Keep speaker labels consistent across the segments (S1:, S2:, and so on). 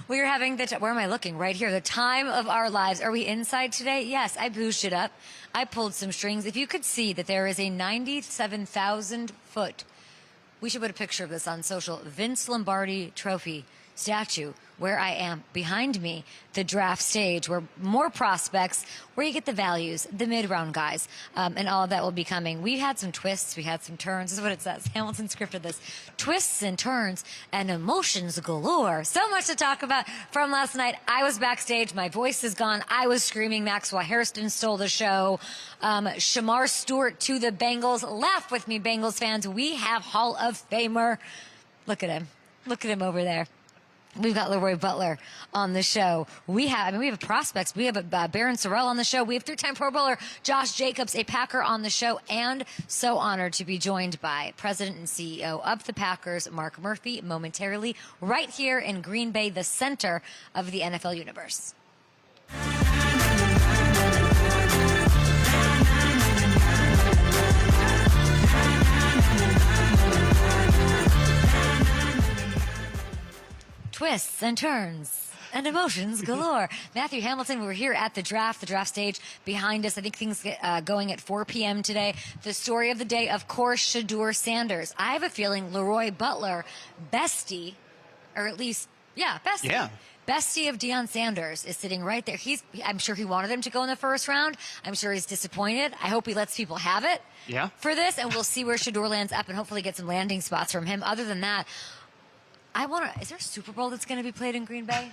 S1: We are having where am I looking? Right here. The time of our lives. Are we inside today? Yes, I boosted it up. I pulled some strings. If you could see that there is a 97,000 foot, we should put a picture of this on social, Vince Lombardi trophy statue where I am behind me, the draft stage where more prospects, where you get the values, the mid-round guys, and all of that will be coming. We had some twists, we had some turns. This is what it says. Hamilton scripted this. Twists and turns and emotions galore. So much to talk about from last night. I was backstage. My voice is gone. I was screaming. Maxwell Hairston stole the show. Shamar Stewart to the Bengals. Laugh with me, Bengals fans. We have Hall of Famer. Look at him. Look at him over there. We've got Leroy Butler on the show. We have prospects. We have Barryn Sorrell on the show. We have three-time Pro Bowler Josh Jacobs, a Packer, on the show, and so honored to be joined by President and CEO of the Packers, Mark Murphy, momentarily, right here in Green Bay, the center of the NFL universe. Twists and turns and emotions galore. Matthew Hamilton, we're here at the draft stage behind us. I think things get going at 4 p.m. today. The story of the day, of course, Shedeur Sanders. I have a feeling Leroy Butler, bestie, or at least, bestie. Yeah. Bestie of Deion Sanders is sitting right there. I'm sure he wanted him to go in the first round. I'm sure he's disappointed. I hope he lets people have it for this, and we'll see where Shedeur lands up and hopefully get some landing spots from him. Other than that, is there a Super Bowl that's going to be played in Green Bay?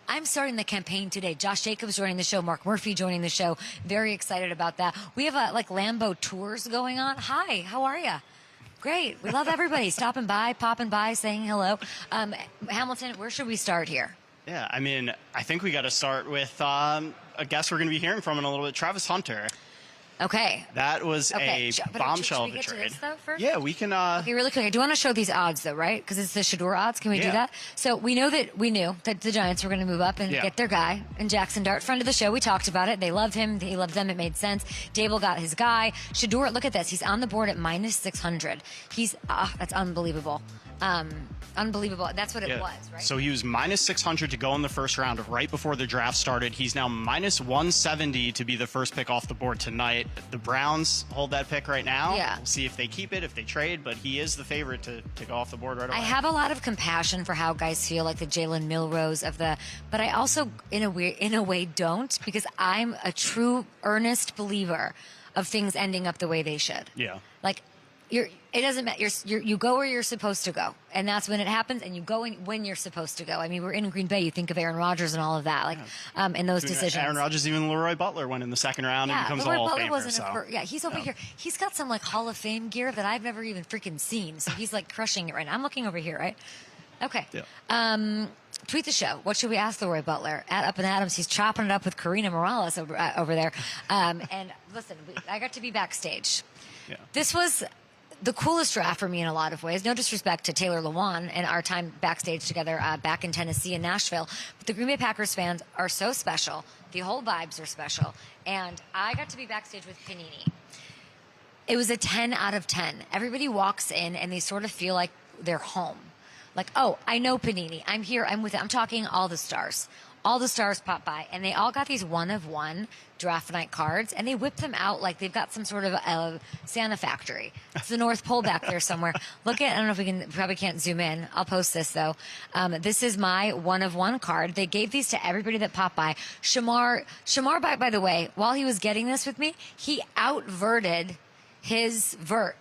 S1: I'm starting the campaign today. Josh Jacobs joining the show. Mark Murphy joining the show. Very excited about that. We have Lambeau tours going on. Hi, how are you? Great. We love everybody stopping by, popping by, saying hello. Hamilton, where should we start here?
S2: Yeah, I mean, I think we got to start with a guest we're going to be hearing from in a little bit, Travis Hunter.
S1: Okay.
S2: That was a bombshell of a trade.
S1: Should we get to this, though, first?
S2: Yeah, we can.
S1: Okay, really quick. I do want to show these odds, though, right? Because it's the Shedeur odds. Can we do that? So we knew that the Giants were going to move up and get their guy. And Jaxson Dart, friend of the show, we talked about it. They loved him. He loved them. It made sense. Daboll got his guy. Shedeur, look at this. He's on the board at minus 600. That's unbelievable. Unbelievable. That's what it was, right?
S2: So he was minus 600 to go in the first round right before the draft started. He's now minus 170 to be the first pick off the board tonight. The Browns hold that pick right now.
S1: Yeah.
S2: We'll see if they keep it, if they trade, but he is the favorite to go off the board right away.
S1: I have a lot of compassion for how guys feel, like the Jalen Milrose but I also, in a way, don't, because I'm a true, earnest believer of things ending up the way they should.
S2: Yeah.
S1: Like, it doesn't matter. You go where you're supposed to go, and that's when it happens. And you go when you're supposed to go. I mean, we're in Green Bay. You think of Aaron Rodgers and all of that, and those decisions.
S2: Aaron Rodgers, even Leroy Butler went in the second round and becomes a Hall of Famer.
S1: He's over here. He's got some Hall of Fame gear that I've never even freaking seen. So he's crushing it right now. I'm looking over here, right? Okay. Yeah. Tweet the show. What should we ask Leroy Butler? At Up and Adams, he's chopping it up with Karina Morales over there. And listen, I got to be backstage. Yeah. This was the coolest draft for me in a lot of ways. No disrespect to Taylor Lewan and our time backstage together back in Tennessee and Nashville. But the Green Bay Packers fans are so special. The whole vibes are special. And I got to be backstage with Panini. It was a 10 out of 10. Everybody walks in and they sort of feel like they're home. Like, oh, I know Panini. I'm here. I'm with it. I'm talking all the stars. All the stars pop by, and they all got these one-of-one draft night cards, and they whip them out like they've got some sort of Santa factory. It's the North Pole back there somewhere. I don't know if we probably can't zoom in. I'll post this, though. This is my one-of-one card. They gave these to everybody that popped by. Shamar, by the way, while he was getting this with me, he outverted his vert.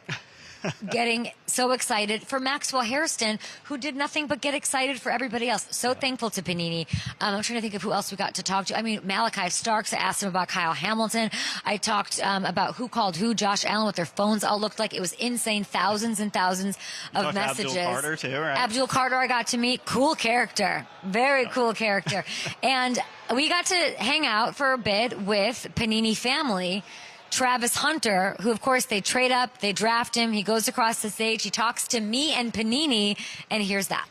S1: Getting so excited for Maxwell Hairston, who did nothing but get excited for everybody else. So thankful to Panini. I'm trying to think of who else we got to talk to. I mean, Malachi Starks, I asked him about Kyle Hamilton. I talked about who called who, Josh Allen, what their phones all looked like. It was insane. Thousands and thousands of messages.
S2: Abdul Carter, too, right?
S1: Abdul Carter I got to meet. Cool character. Very cool character. And we got to hang out for a bit with Panini family. Travis Hunter, who, of course, they trade up, they draft him, he goes across the stage, he talks to me and Panini, and here's that.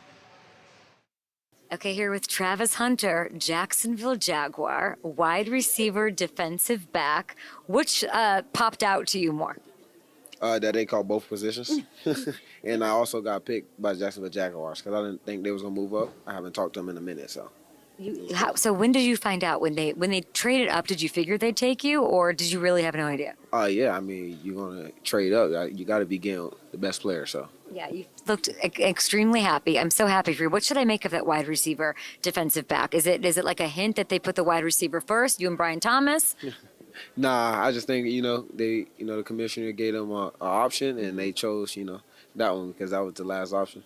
S1: Okay, here with Travis Hunter, Jacksonville Jaguar, wide receiver, defensive back. Which popped out to you more?
S3: That they called both positions. And I also got picked by Jacksonville Jaguars because I didn't think they was going to move up. I haven't talked to them in a minute, so.
S1: So when did you find out? When they traded up, did you figure they'd take you, or did you really have no idea?
S3: Yeah, I mean, you're going to trade up. You got to be getting the best player, so.
S1: Yeah, you looked extremely happy. I'm so happy for you. What should I make of that wide receiver defensive back? Is it like a hint that they put the wide receiver first, you and Brian Thomas?
S3: Nah, I just think, the commissioner gave them an option, and they chose, that one because that was the last option.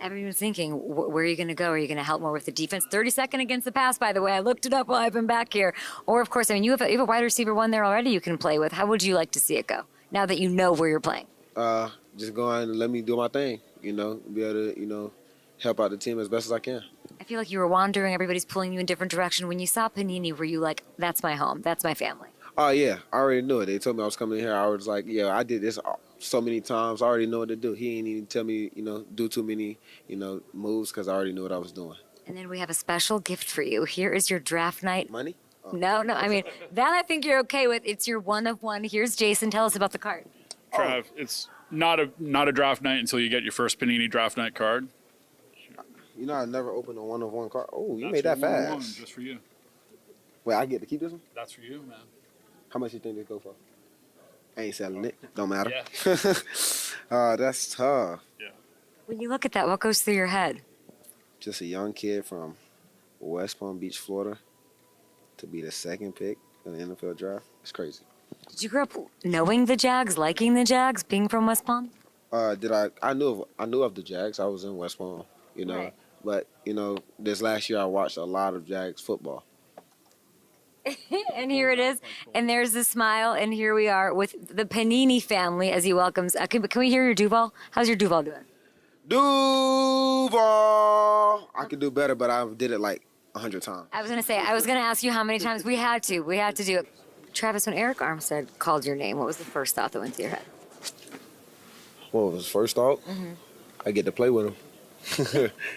S1: Everyone was thinking, where are you going to go? Are you going to help more with the defense? 32nd against the pass, by the way. I looked it up while I've been back here. Or, of course, I mean, you have a wide receiver one there already you can play with. How would you like to see it go now that you know where you're playing?
S3: Just go on and let me do my thing, be able to, help out the team as best as I can.
S1: I feel like you were wandering. Everybody's pulling you in different direction. When you saw Panini, were you like, that's my home, that's my family?
S3: Oh, yeah. I already knew it. They told me I was coming in here. I was like, yeah, I did this so many times. I already know what to do. He ain't even tell me, do too many, moves because I already knew what I was doing.
S1: And then we have a special gift for you. Here is your draft night.
S3: Money? Oh.
S1: No. I mean, that I think you're okay with. It's your one of one. Here's Jason. Tell us about the card.
S4: Trav, it's not a draft night until you get your first Panini draft night card.
S3: I never opened a one-of-one card. Oh, you made that fast.
S4: Just for you.
S3: Wait, I get to keep this one?
S4: That's for you, man.
S3: How much you think they go for? I ain't selling it. Don't matter.
S4: Yeah.
S3: That's tough.
S4: Yeah.
S1: When you look at that, what goes through your head?
S3: Just a young kid from West Palm Beach, Florida, to be the second pick in the NFL draft. It's crazy.
S1: Did you grow up knowing the Jags, liking the Jags, being from West Palm?
S3: I knew of the Jags. I was in West Palm,
S1: Right.
S3: But this last year I watched a lot of Jags football.
S1: And here it is. And there's the smile. And here we are with the Panini family as he welcomes. Can we hear your Duval? How's your Duval doing?
S3: Duval! I could do better, but I did it like 100 times.
S1: I was going to ask you how many times we had to do it. Travis, when Eric Armstead called your name, what was the first thought that went through your head?
S3: What was the first thought? Mm-hmm. I get to play with him.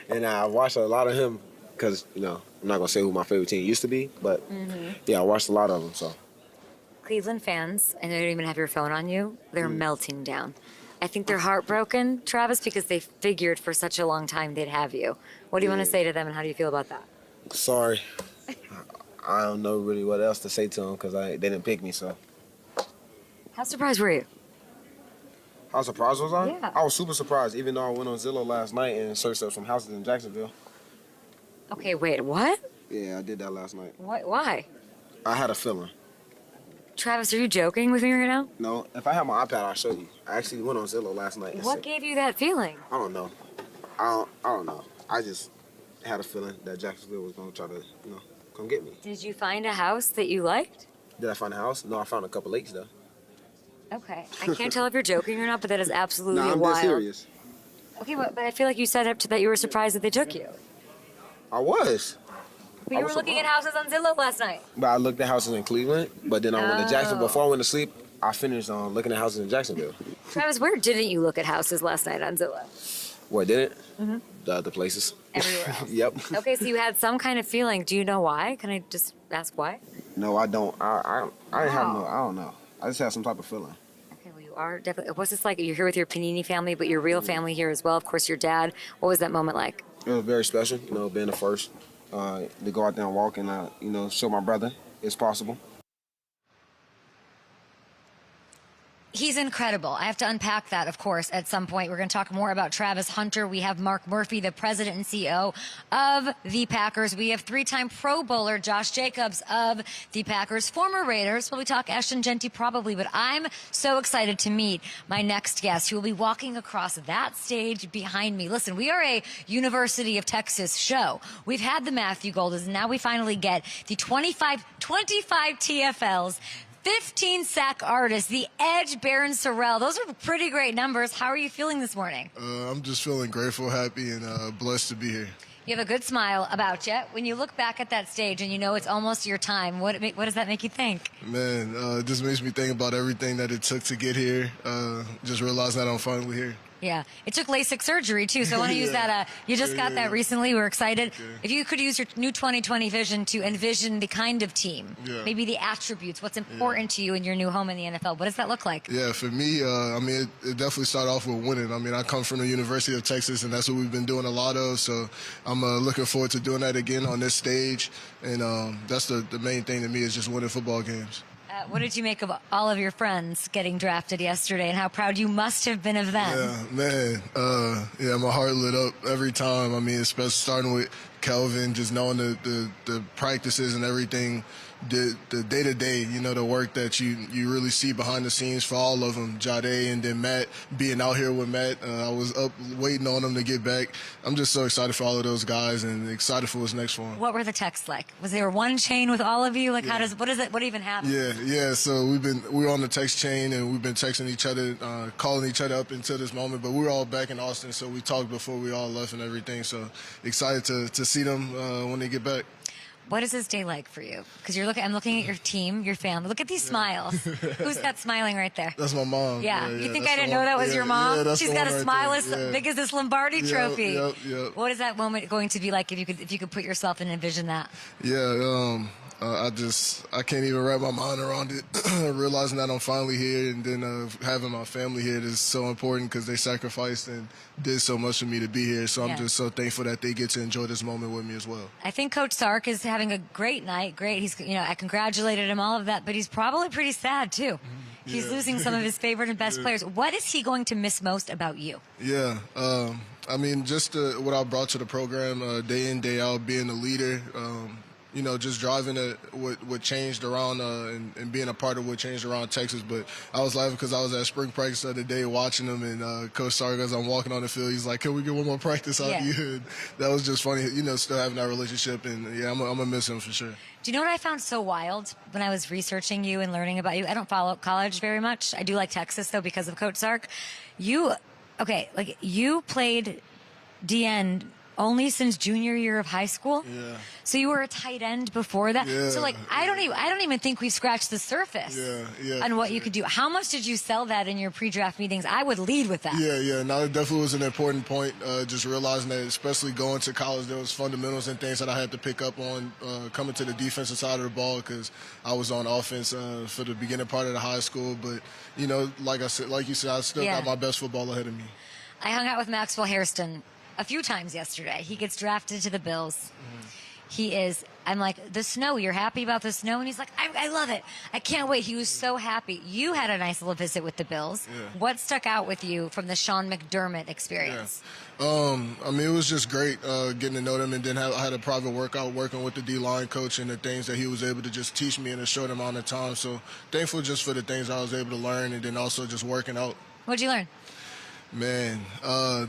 S3: And I watched a lot of him because, I'm not going to say who my favorite team used to be, but yeah, I watched a lot of them. So
S1: Cleveland fans, and they don't even have your phone on you, they're melting down. I think they're heartbroken, Travis, because they figured for such a long time they'd have you. What do you want to say to them, and how do you feel about that?
S3: Sorry. I don't know really what else to say to them because they didn't pick me, so.
S1: How surprised were you?
S3: How surprised was I?
S1: Yeah.
S3: I was super surprised, even though I went on Zillow last night and searched up some houses in Jacksonville.
S1: Okay, wait, what?
S3: Yeah, I did that last night.
S1: Why?
S3: I had a feeling.
S1: Travis, are you joking with me right now?
S3: No, if I had my iPad, I'll show you. I actually went on Zillow last night. And
S1: What gave you that feeling?
S3: I don't know. I don't know. I just had a feeling that Jacksonville was going to try to, come get me.
S1: Did you find a house that you liked?
S3: Did I find a house? No, I found a couple lakes, though.
S1: Okay. I can't tell if you're joking or not, but that is absolutely
S3: I'm
S1: wild.
S3: dead serious.
S1: Okay, but I feel like you said up to that you were surprised that they took you.
S3: I was.
S1: But you were looking at houses on Zillow last night.
S3: But I looked at houses in Cleveland, but then I went to Jacksonville. Before I went to sleep, I finished on looking at houses in Jacksonville.
S1: Travis, where didn't you look at houses last night on Zillow?
S3: Where didn't? Mm-hmm. The other places.
S1: Everywhere else.
S3: Yep.
S1: Okay, so you had some kind of feeling. Do you know why? Can I just ask why?
S3: No, I don't. I don't know. I just have some type of feeling.
S1: Okay, well, you are definitely. What's this like? You're here with your Panini family, but your real family here as well. Of course, your dad. What was that moment like?
S3: It was very special, being the first to go out there and walk and, show my brother it's possible.
S1: He's incredible. I have to unpack that, of course, at some point. We're going to talk more about Travis Hunter. We have Mark Murphy, the president and CEO of the Packers. We have three-time Pro Bowler Josh Jacobs of the Packers, former Raiders. Will we talk Ashton Genty? Probably, but I'm so excited to meet my next guest who will be walking across that stage behind me. Listen, we are a University of Texas show. We've had the Matthew Golders, and now we finally get the 25 TFLs. 15 sack artist, the Edge, Barryn Sorrell. Those are pretty great numbers. How are you feeling this morning?
S5: I'm just feeling grateful, happy, and blessed to be here.
S1: You have a good smile about you. When you look back at that stage and you know it's almost your time, what does that make you think?
S5: Man, it just makes me think about everything that it took to get here. Just realizing that I'm finally here.
S1: Yeah. It took LASIK surgery, too, so I want to use that. You just got that recently. We're excited. If you could use your new 2020 vision to envision the kind of team, maybe the attributes, what's important to you in your new home in the NFL, what does that look like?
S5: Yeah, for me, I mean, it definitely started off with winning. I mean, I come from the University of Texas, and that's what we've been doing a lot of, so I'm looking forward to doing that again on this stage, and that's the main thing to me is just winning football games.
S1: What did you make of all of your friends getting drafted yesterday and how proud you must have been of them?
S5: Yeah, man. My heart lit up every time. I mean, especially starting with Kelvin, just knowing the practices and everything, the day-to-day, the work that you really see behind the scenes for all of them. Jade and then Matt, being out here with Matt. I was up waiting on him to get back. I'm just so excited for all of those guys and excited for what's next for them.
S1: What were the texts like? Was there one chain with all of you? Like, what even happened?
S5: Yeah. So we're on the text chain and we've been texting each other, calling each other up until this moment. But we were all back in Austin, so we talked before we all left and everything. So excited to see them when they get back.
S1: What is this day like for you? Because I'm looking at your team, your family. Look at these smiles. Who's that smiling right there?
S5: That's my mom.
S1: Yeah. You think I didn't know that was your mom?
S5: Yeah,
S1: She's got a smile as
S5: right
S1: big as this Lombardi trophy.
S5: Yep.
S1: What is that moment going to be like if you could put yourself and envision that?
S5: Yeah. I can't even wrap my mind around it. Realizing that I'm finally here, and then having my family here is so important because they sacrificed and did so much for me to be here. So I'm just so thankful that they get to enjoy this moment with me as well.
S1: I think Coach Sark is having a great night. Great. He's, I congratulated him, all of that, but he's probably pretty sad too. He's losing some of his favorite and best players. What is he going to miss most about you?
S5: Yeah. I mean, just what I brought to the program day in, day out, being a leader. Just driving what changed around and being a part of what changed around Texas. But I was laughing because I was at spring practice the other day watching them, and Coach Sark, as I'm walking on the field, he's like, "Can we get one more practice out of you?" And that was just funny, still having that relationship. And, I'm going to miss him for sure.
S1: Do you know what I found so wild when I was researching you and learning about you? I don't follow college very much. I do like Texas, though, because of Coach Sark. You played DN only since junior year of high school.
S5: Yeah.
S1: So you were a tight end before that.
S5: Yeah.
S1: So I don't even think we've scratched the surface on what you could do. How much did you sell that in your pre-draft meetings? I would lead with that.
S5: Yeah. No, it definitely was an important point. Just realizing that, especially going to college, there was fundamentals and things that I had to pick up on coming to the defensive side of the ball because I was on offense for the beginning part of the high school. But like you said, I still got my best football ahead of me.
S1: I hung out with Maxwell Hairston a few times yesterday. He gets drafted to the Bills. I'm like, the snow, you're happy about the snow? And he's like, I love it. I can't wait. He was so happy. You had a nice little visit with the Bills. Yeah. What stuck out with you from the Sean McDermott experience?
S5: It was just great getting to know them, and then I had a private workout working with the D-line coach and the things that he was able to just teach me in a short amount of time. So thankful just for the things I was able to learn, and then also just working out.
S1: What'd you learn?
S5: Man,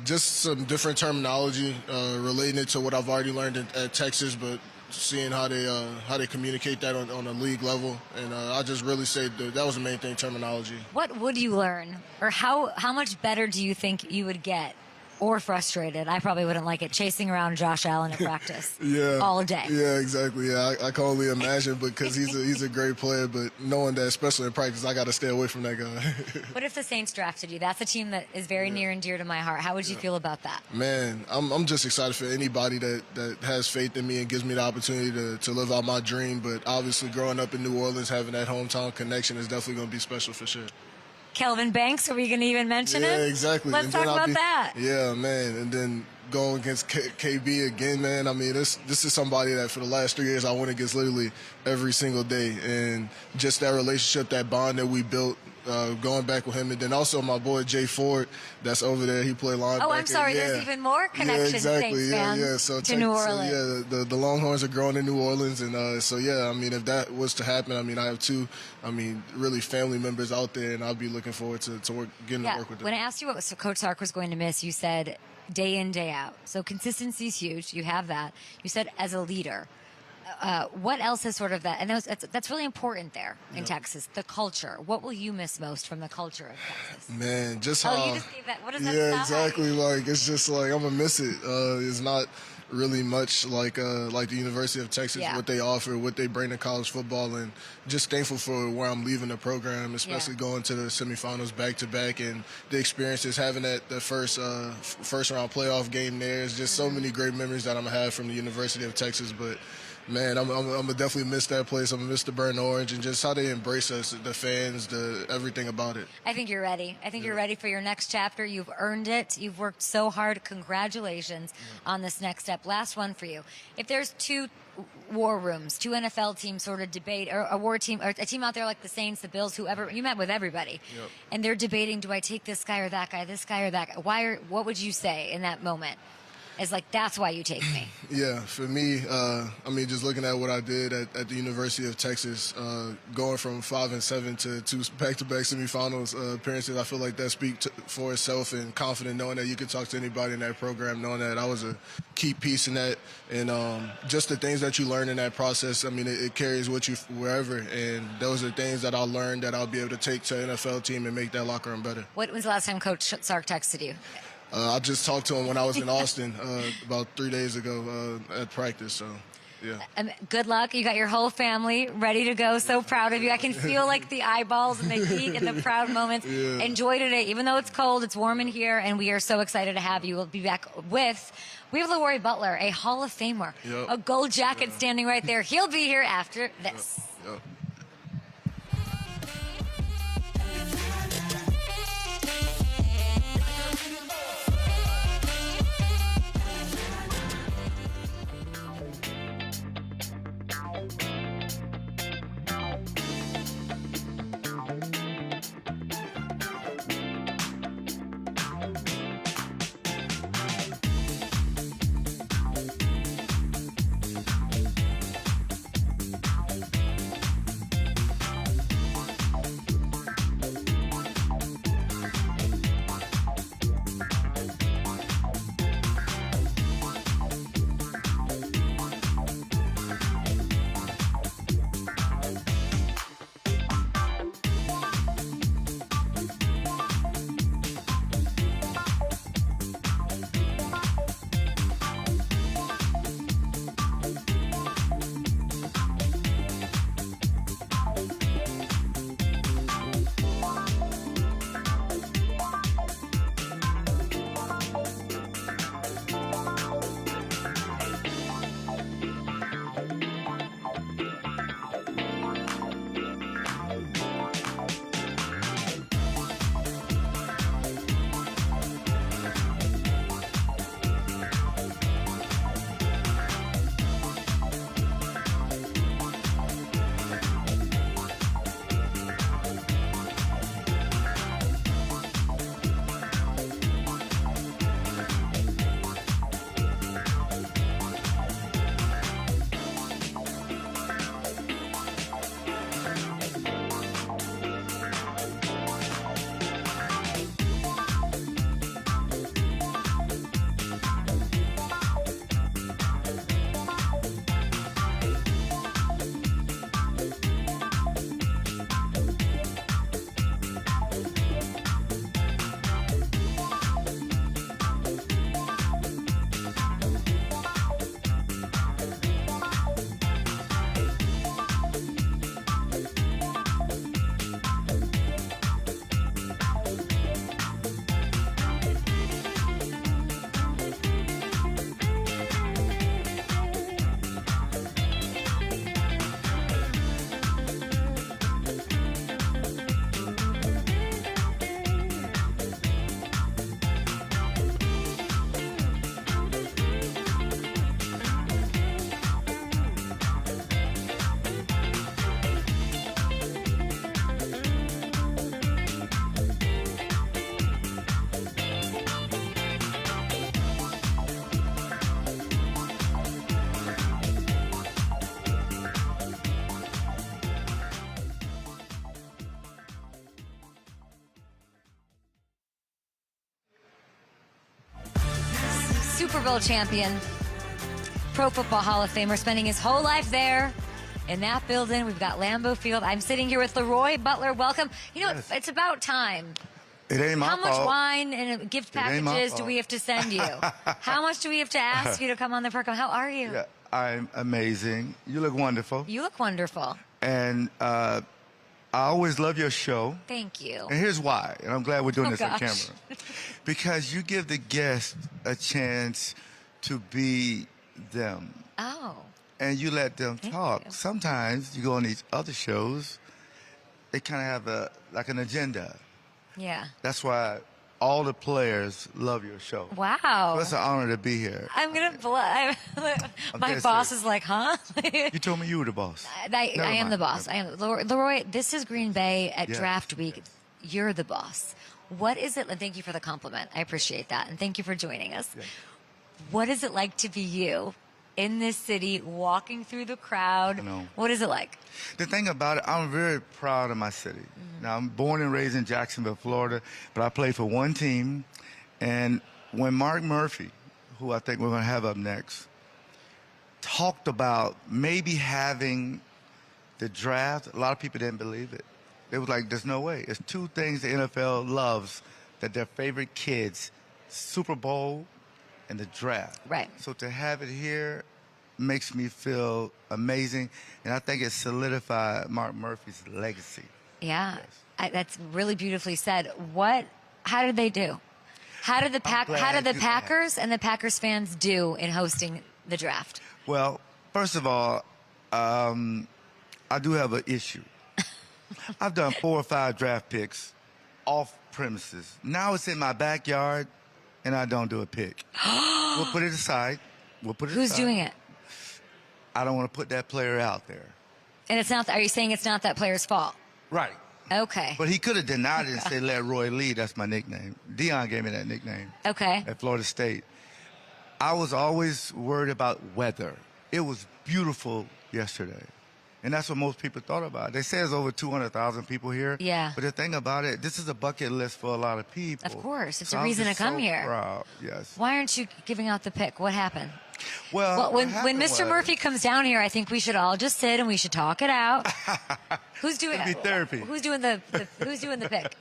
S5: just some different terminology relating it to what I've already learned at Texas, but seeing how they communicate that on a league level, and I just really say that was the main thing, terminology. What
S1: would you learn, or how much better do you think you would get? Or frustrated. I probably wouldn't like it, chasing around Josh Allen at practice all day.
S5: Yeah, exactly. Yeah, I can only imagine because he's a great player, but knowing that, especially in practice, I got to stay away from that guy.
S1: What if the Saints drafted you? That's a team that is very near and dear to my heart. How would you feel about that?
S5: Man, I'm just excited for anybody that has faith in me and gives me the opportunity to live out my dream. But obviously, growing up in New Orleans, having that hometown connection is definitely going to be special for sure.
S1: Kelvin Banks, are we going to even mention him?
S5: Yeah, exactly.
S1: Let's talk about that.
S5: Yeah, man. And then going against KB again, man. I mean, this is somebody that for the last 3 years I went against literally every single day. And just that relationship, that bond that we built, going back with him. And then also my boy Jay Ford, that's over there. He played linebacker.
S1: Oh, I'm sorry. Yeah. There's even more connection,
S5: exactly.
S1: Saints fans, to New Orleans.
S5: So, the Longhorns are growing in New Orleans. And if that was to happen, I have two, really family members out there, and I'll be looking forward to getting to work with them.
S1: When I asked you what Coach Sark was going to miss, you said day in, day out. So consistency is huge. You have that. You said as a leader. What else is sort of that? And that's really important there in Texas, the culture. What will you miss most from the culture of Texas?
S5: Man, just how...
S1: Oh, you just gave that. What does that
S5: Yeah,
S1: sound
S5: exactly.
S1: like?
S5: It's just like, I'm going to miss it. It's not... really much like the University of Texas, what they offer, what they bring to college football, and just thankful for where I'm leaving the program, especially going to the semifinals back-to-back, and the experiences, having the first-round playoff game there is just so many great memories that I'm going to have from the University of Texas. But man, I'm going to definitely miss that place. I'm going to miss the burnt orange and just how they embrace us, the fans, everything about it.
S1: I think you're ready. I think you're ready for your next chapter. You've earned it. You've worked so hard. Congratulations on this next step. Last one for you. If there's two war rooms, two NFL teams sort of debate, or a war team, or a team out there like the Saints, the Bills, whoever, you met with everybody, and they're debating, do I take this guy or that guy, this guy or that guy? What would you say in that moment? It's like, that's why you take me.
S5: Yeah, for me, I mean, just looking at what I did at the University of Texas, going from 5-7 to 2 back-to-back semifinals appearances, I feel like that speaks for itself, and confident knowing that you can talk to anybody in that program, knowing that I was a key piece in that, and just the things that you learn in that process, I mean, it carries with you wherever, and those are things that I learned that I'll be able to take to an NFL team and make that locker room better.
S1: When was the last time Coach Sark texted you?
S5: I just talked to him when I was in Austin about 3 days ago at practice. So, yeah.
S1: Good luck. You got your whole family ready to go. So proud of you. I can feel like the eyeballs and the heat and the proud moments. Yeah. Enjoy today. Even though it's cold, it's warm in here, and we are so excited to have you. We'll be back with, we have Leroy Butler, a Hall of Famer, a gold jacket standing right there. He'll be here after this.
S5: Yep.
S1: Super Bowl champion, Pro Football Hall of Famer, spending his whole life there in that building. We've got Lambeau Field. I'm sitting here with Leroy Butler. Welcome. You know, it's about time
S6: It ain't my
S1: How much
S6: fault.
S1: wine and gift
S6: ain't my
S1: packages do
S6: fault.
S1: we have to send you? How much do we have to ask you to come on the program? How are you?
S6: Yeah, I'm amazing. You look wonderful.
S1: You look wonderful.
S6: And I always love your show.
S1: Thank you.
S6: And here's why. And I'm glad we're doing
S1: Oh,
S6: this on
S1: gosh.
S6: camera. Because you give the guests a chance to be them.
S1: Oh,
S6: And you let them talk.
S1: you.
S6: Sometimes you go on these other shows, they kind of have an agenda.
S1: yeah.
S6: That's why all the players love your show.
S1: Wow.
S6: So it's an honor to be here.
S1: I'm going to my
S6: dead
S1: boss
S6: serious.
S1: is like, huh?
S6: You told me you were the boss.
S1: I am
S6: mind.
S1: the boss. I am Leroy. This is Green Bay at
S6: Yes,
S1: Draft Week.
S6: yes.
S1: You're the boss. What is it? And thank you for the compliment. I appreciate that, and thank you for joining us.
S6: Yes.
S1: What is it like to be you in this city, walking through the crowd?
S6: I know.
S1: What is it like?
S6: The thing about it, I'm very proud of my city. Now, I'm born and raised in Jacksonville, Florida, but I played for one team. And when Mark Murphy, who I think we're going to have up next, talked about maybe having the draft, a lot of people didn't believe it. They was like, there's no way. It's two things the NFL loves that their favorite kids, Super Bowl and the draft.
S1: Right.
S6: So to have it here makes me feel amazing, and I think it solidified Mark Murphy's legacy.
S1: Yeah, that's really beautifully said. How did they do? How did the
S6: glad you asked.
S1: Packers and the Packers fans do in hosting the draft?
S6: Well, first of all, I do have an issue. I've done 4 or 5 draft picks off premises. Now it's in my backyard, and I don't do a pick. We'll put it aside.
S1: Who's doing it?
S6: I don't want to put that player out there.
S1: And it's not. Are you saying it's not that player's fault?
S6: Right.
S1: Okay.
S6: But he could have denied it and said, Leroy Lee, that's my nickname. Dion gave me that nickname
S1: Okay.
S6: at Florida State. I was always worried about weather. It was beautiful yesterday. And that's what most people thought about. They say there's over 200,000 people here.
S1: Yeah.
S6: But the thing about it, this is a bucket list for a lot of people.
S1: Of course. It's
S6: So
S1: a
S6: I'm
S1: reason
S6: just
S1: to come
S6: so
S1: here.
S6: Proud. Yes.
S1: Why aren't you giving out the pick? What happened?
S6: Well,
S1: Well, when
S6: what happened
S1: Mr.
S6: was-
S1: Murphy comes down here, I think we should all just sit and we should talk it out. Who's doing
S6: It'd be therapy.
S1: Who's doing the Who's doing the pick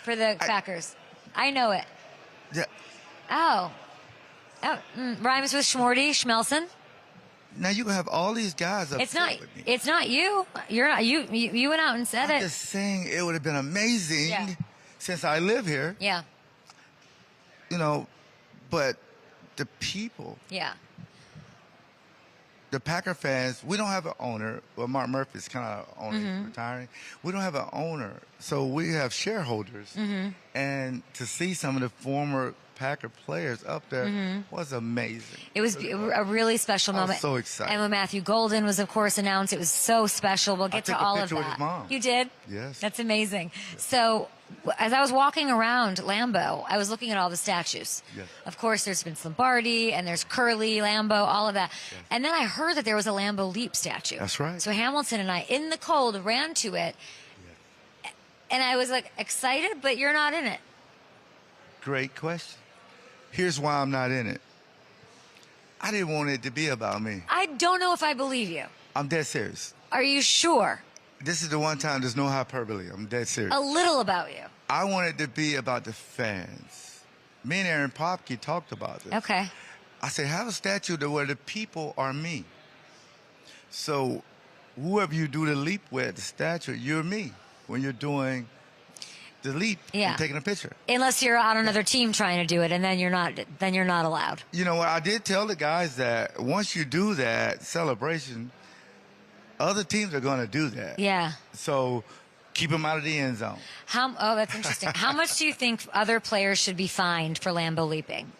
S1: for the Packers? I know it.
S6: Yeah.
S1: Oh, rhymes with Schmorty, Schmelson.
S6: Now you have all these guys upset
S1: It's not.
S6: with me.
S1: It's not you. You're not. You went out and said
S6: I'm
S1: it.
S6: just saying it would have been amazing
S1: Yeah.
S6: since I live here,
S1: Yeah.
S6: you know, but the people,
S1: Yeah.
S6: the Packer fans, we don't have an owner. Well, Mark Murphy's kind of owner,
S1: Mm-hmm.
S6: he's retiring. We don't have an owner, so we have shareholders.
S1: Mm-hmm.
S6: And to see some of the former Packer players up there was amazing.
S1: It was a really special
S6: I was
S1: moment.
S6: so excited.
S1: And when Matthew Golden was, of course, announced, it was so special. We'll get to
S6: took a
S1: all of
S6: picture with
S1: that.
S6: his mom.
S1: You did?
S6: Yes.
S1: That's amazing. So, as I was walking around Lambeau, I was looking at all the statues.
S6: Yes.
S1: Of course, there's Vince Lombardi, and there's Curly, Lambeau, all of that. And then I heard that there was a Lambeau Leap statue.
S6: That's right.
S1: So Hamilton and I, in the cold, ran to it. And I was like excited, but you're not in it.
S6: Great question. Here's why I'm not in it. I didn't want it to be about me.
S1: I don't know if I believe you.
S6: I'm dead serious.
S1: Are you sure?
S6: This is the one time there's no hyperbole. I'm dead serious.
S1: A little about you.
S6: I want it to be about the fans. Me and Aaron Popke talked about this.
S1: Okay.
S6: I said, have a statue where the people are me. So whoever you do the leap with, the statue, you're me when you're doing the leap
S1: Yeah.
S6: and taking a picture.
S1: Unless you're on another team trying to do it, and then you're not. Then you're not allowed.
S6: You know what? I did tell the guys that once you do that celebration, other teams are going to do that.
S1: Yeah.
S6: So keep them out of the end zone.
S1: Oh, that's interesting. How much do you think other players should be fined for Lambeau leaping?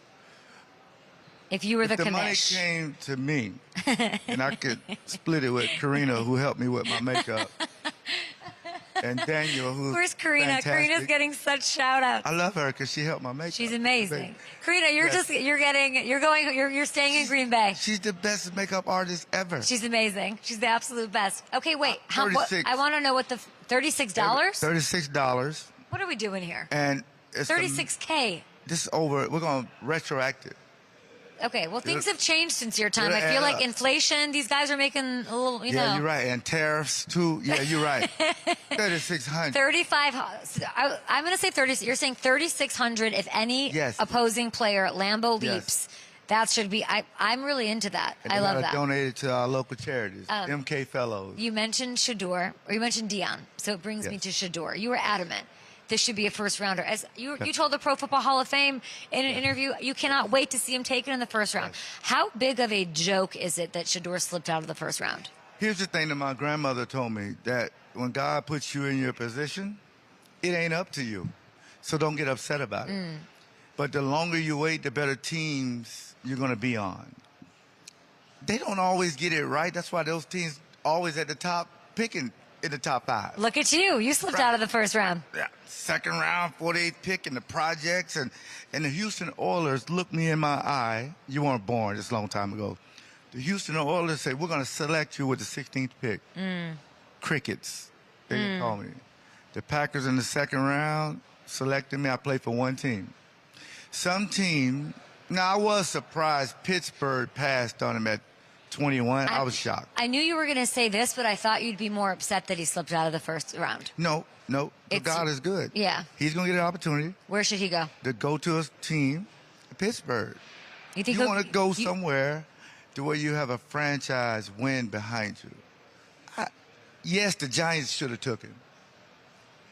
S1: If you were the
S6: The money
S1: commish.
S6: came to me, and I could split it with Karina, who helped me with my makeup, and Daniel, who's
S1: Where's Karina?
S6: fantastic.
S1: Karina's getting such shout outs.
S6: I love her because she helped my makeup.
S1: She's amazing. Karina,
S6: Yes.
S1: you're staying in Green Bay.
S6: She's the best makeup artist ever.
S1: She's amazing. She's the absolute best. Okay, wait. What,
S6: 36.
S1: I want to know what the $36?
S6: $36,
S1: What are we doing here?
S6: and it's
S1: $36K.
S6: this is over. We're going to retroactive.
S1: Okay, well, things have changed since your time. I feel like inflation, these guys are making a little, you know.
S6: Yeah, you're right. And tariffs, too. Yeah, you're right. 3,600.
S1: 35. I'm going to say 30. You're saying 3,600 if any opposing player Lambeau leaps. That should be. I'm really into that.
S6: And
S1: I love that.
S6: Donate it to our local charities, MK Fellows.
S1: You mentioned Shedeur, or you mentioned Dion, so it brings me to Shedeur. You were adamant this should be a first rounder. As you told the Pro Football Hall of Fame in an interview, you cannot wait to see him taken in the first round. How big of a joke is it that Shedeur slipped out of the first round?
S6: Here's the thing that my grandmother told me, that when God puts you in your position, it ain't up to you. So don't get upset about it. But the longer you wait, the better teams you're going to be on. They don't always get it right. That's why those teams always at the top, picking in the top 5.
S1: Look at you. You slipped out of the first round.
S6: Yeah. Second round, 48th pick in the projects. And the Houston Oilers looked me in my eye. You weren't born just a long time ago. The Houston Oilers say, we're going to select you with the 16th pick. Crickets, they didn't call me. The Packers in the second round selected me. I played for one team. Some team, now I was surprised Pittsburgh passed on him at 21. I was shocked.
S1: I knew you were going to say this, but I thought you'd be more upset that he slipped out of the first round.
S6: No. God is good.
S1: Yeah.
S6: He's going to get an opportunity.
S1: Where should he go?
S6: To go to a team, Pittsburgh.
S1: You think
S6: you want to go somewhere to where you have a franchise win behind you. Yes, the Giants should have took him.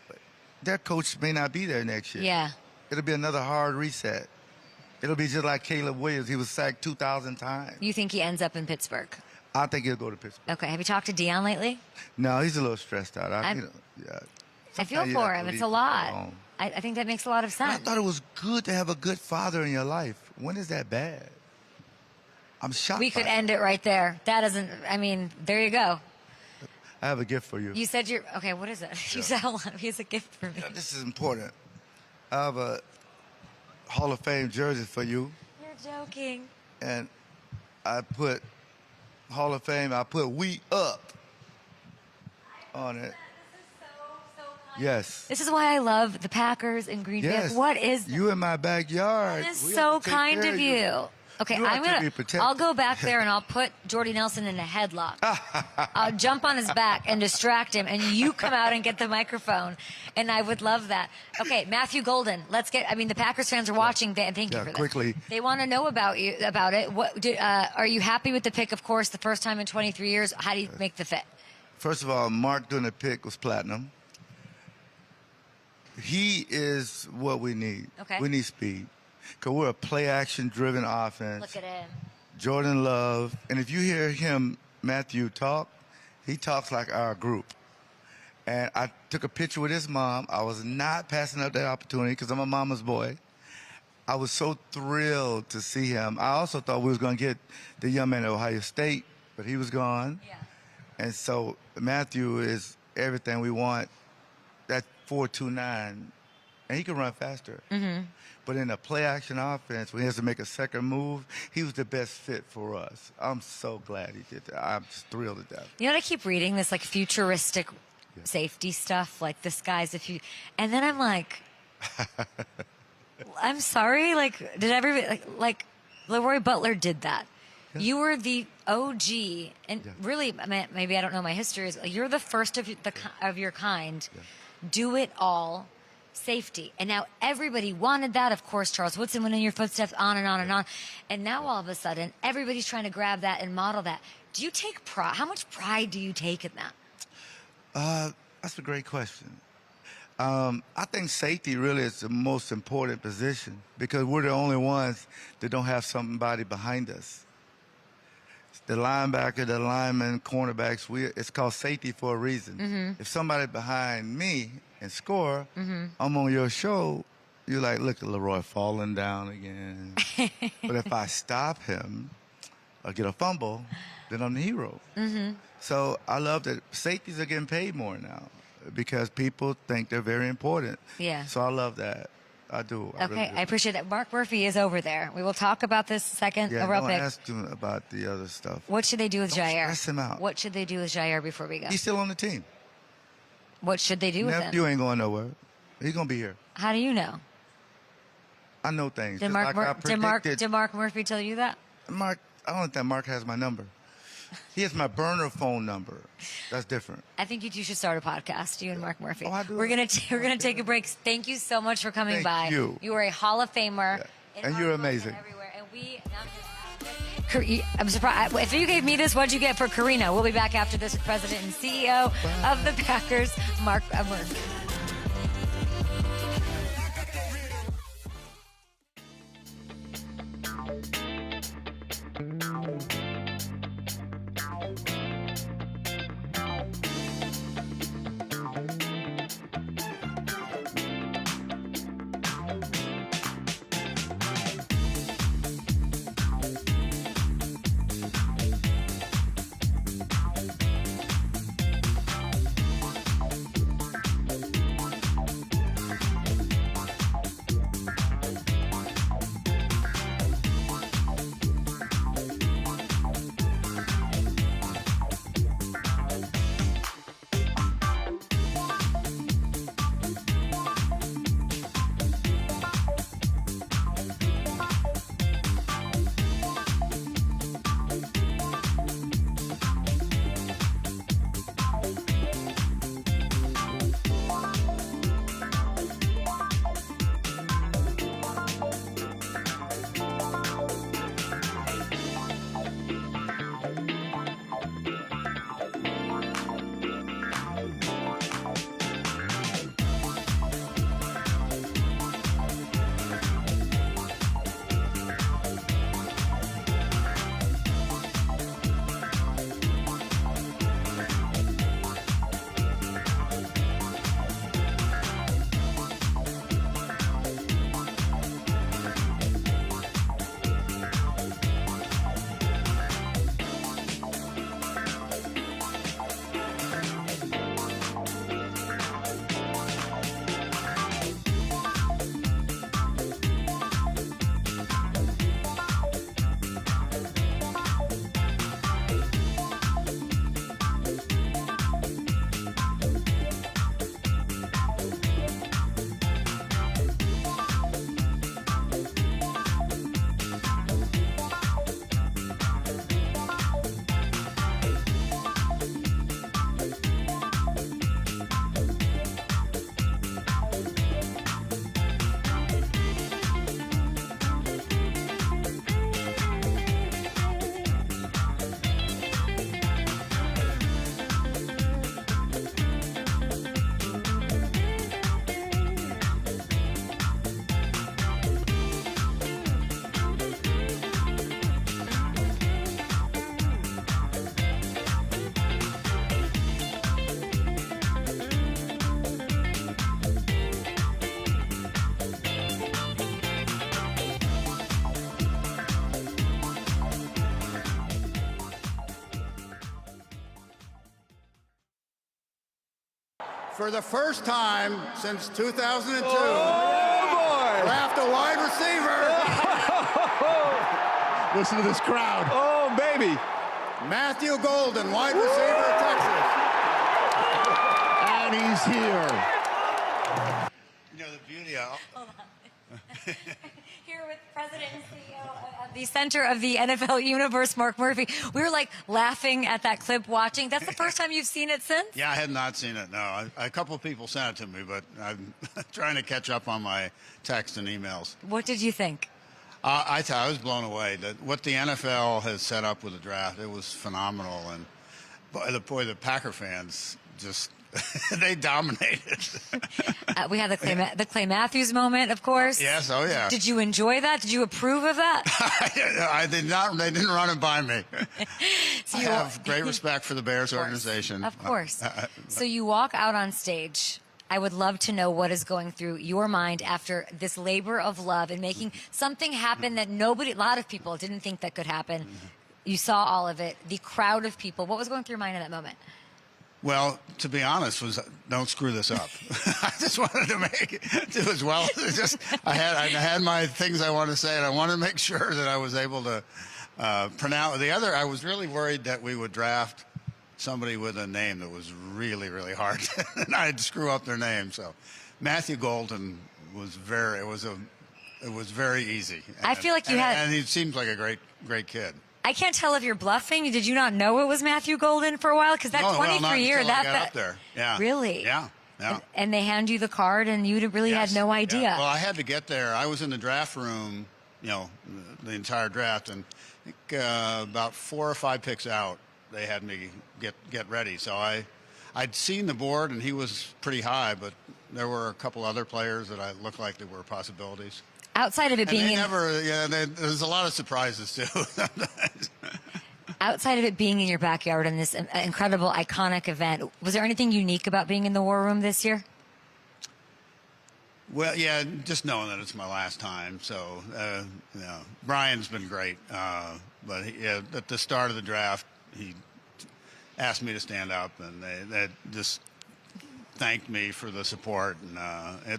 S6: But their coach may not be there next year.
S1: Yeah.
S6: It'll be another hard reset. It'll be just like Caleb Williams. He was sacked 2,000 times.
S1: You think he ends up in Pittsburgh?
S6: I think he'll go to Pittsburgh.
S1: Okay. Have you talked to Dion lately?
S6: No, he's a little stressed out.
S1: I feel for him. It's a lot. I think that makes a lot of sense.
S6: I thought it was good to have a good father in your life. When is that bad? I'm shocked.
S1: We could end it right there. That isn't, I mean, there you go.
S6: I have a gift for you.
S1: You said you're, okay, what is it? You said, hold on, he has a gift for me.
S6: Yeah, this is important. I have a Hall of Fame jersey for you.
S1: You're joking.
S6: And I put Hall of Fame, I put "We Up" on it.
S1: This is so kind.
S6: Yes.
S1: This is why I love the Packers and Green Bay.
S6: Yes.
S1: What is that?
S6: You in my backyard.
S1: That is so kind of you. Okay, I'll go back there and I'll put Jordy Nelson in a headlock. I'll jump on his back and distract him, and you come out and get the microphone, and I would love that. Okay, Matthew Golden, the Packers fans are watching, and thank you for that.
S6: Quickly.
S1: They want to know about it. Are you happy with the pick, of course, the first time in 23 years? How do you make the fit?
S6: First of all, Mark doing the pick was platinum. He is what we need.
S1: Okay.
S6: We need speed. Because we're a play-action-driven offense.
S1: Look at him.
S6: Jordan Love. And if you hear him, Matthew, talk, he talks like our group. And I took a picture with his mom. I was not passing up that opportunity because I'm a mama's boy. I was so thrilled to see him. I also thought we was going to get the young man at Ohio State, but he was gone.
S1: Yeah.
S6: And so Matthew is everything we want. That 4.29, and he can run faster. Mm-hmm. But in a play-action offense, when he has to make a second move, he was the best fit for us. I'm so glad he did that. I'm just thrilled at that.
S1: You know what? I keep reading this like futuristic safety stuff, like this guy's and then I'm like, I'm sorry, like did everybody like Leroy Butler did that? Yeah. You were the OG, and really, maybe I don't know my history. You're the first of your kind. Yeah. Do it all. Safety. And now everybody wanted that. Of course, Charles Woodson went in your footsteps, on and on and on. And now all of a sudden, everybody's trying to grab that and model that. Do you take pride? How much pride do you take in that?
S6: That's a great question. I think safety really is the most important position because we're the only ones that don't have somebody behind us. The linebacker, the lineman, cornerbacks, it's called safety for a reason. Mm-hmm. If somebody behind me and score, I'm on your show, you're like, look at Leroy falling down again. But if I stop him or get a fumble, then I'm the hero. Mm-hmm. So I love that safeties are getting paid more now because people think they're very important.
S1: Yeah.
S6: So I love that. I do.
S1: Okay, I appreciate that. Mark Murphy is over there. We will talk about this second.
S6: Yeah, don't ask him about the other stuff.
S1: What should they do with Jair?
S6: Stress him out.
S1: What should they do with Jair before we go?
S6: He's still on the team.
S1: What should they do with him?
S6: You ain't going nowhere. He's going to be here.
S1: How do you know?
S6: I know things.
S1: Did
S6: Just
S1: Mark,
S6: like I predicted.
S1: did Mark Murphy tell you that?
S6: Mark, I don't think Mark has my number. He has my burner phone number. That's different.
S1: I think you two should start a podcast, you and Mark Murphy.
S6: Oh, I do.
S1: We're gonna take a break. Thank you so much for coming
S6: Thank
S1: by.
S6: you.
S1: You are a Hall of Famer.
S6: Yeah. And you're amazing.
S1: Everywhere. And I'm surprised. If you gave me this, what'd you get for Karina? We'll be back after this with President and CEO of the Packers, Mark Murphy.
S7: For the first time since 2002, draft a wide receiver.
S8: Listen to this crowd.
S7: Oh, baby. Matthew Golden, wide receiver of Texas.
S8: And he's here.
S6: You know, the beauty of...
S1: Here with President and CEO of the center of the NFL universe, Mark Murphy. We were like laughing at that clip watching. That's the first time you've seen it since?
S7: Yeah, I had not seen it, no. A couple of people sent it to me, but I'm trying to catch up on my text and emails.
S1: What did you think?
S7: I was blown away. What the NFL has set up with the draft, it was phenomenal. And boy, the Packer fans just... they dominated.
S1: We had the Clay Matthews moment, of course.
S7: Yes, oh yeah.
S1: Did you enjoy that? Did you approve of that?
S7: I did not. They didn't run it by me. So I have great respect for the Bears organization.
S1: Of course. So you walk out on stage. I would love to know what is going through your mind after this labor of love and making something happen that a lot of people didn't think that could happen. You saw all of it. The crowd of people. What was going through your mind in that moment?
S7: Well, to be honest, don't screw this up. I just wanted to make it do as well. I had my things I wanted to say, and I wanted to make sure that I was able to pronounce the other. I was really worried that we would draft somebody with a name that was really, really hard, and I'd screw up their name. So, Matthew Golden was it was very easy.
S1: I feel like
S7: and he seems like a great kid.
S1: I can't tell if you're bluffing. Did you not know it was Matthew Golden for a while? Because that 23 year,
S7: that got up there. Yeah.
S1: Really?
S7: Yeah. Yeah.
S1: And they hand you the card, and you really had no idea.
S7: Yeah. Well, I had to get there. I was in the draft room, the entire draft, and I think about 4 or 5 picks out, they had me get ready. So I'd seen the board, and he was pretty high, but there were a couple other players that I looked like there were possibilities.
S1: Outside of it being
S7: there's a lot of surprises too.
S1: Outside of it being in your backyard in this incredible, iconic event, was there anything unique about being in the War Room this year?
S7: Well, yeah, just knowing that it's my last time. So, Brian's been great. But at the start of the draft, he asked me to stand up, and they just thanked me for the support. And I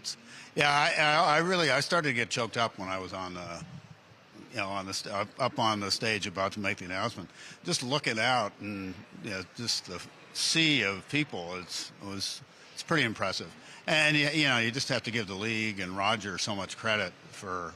S7: started to get choked up when I was on up on the stage about to make the announcement. Just looking out and just the sea of people, it's pretty impressive. And you just have to give the league and Roger so much credit for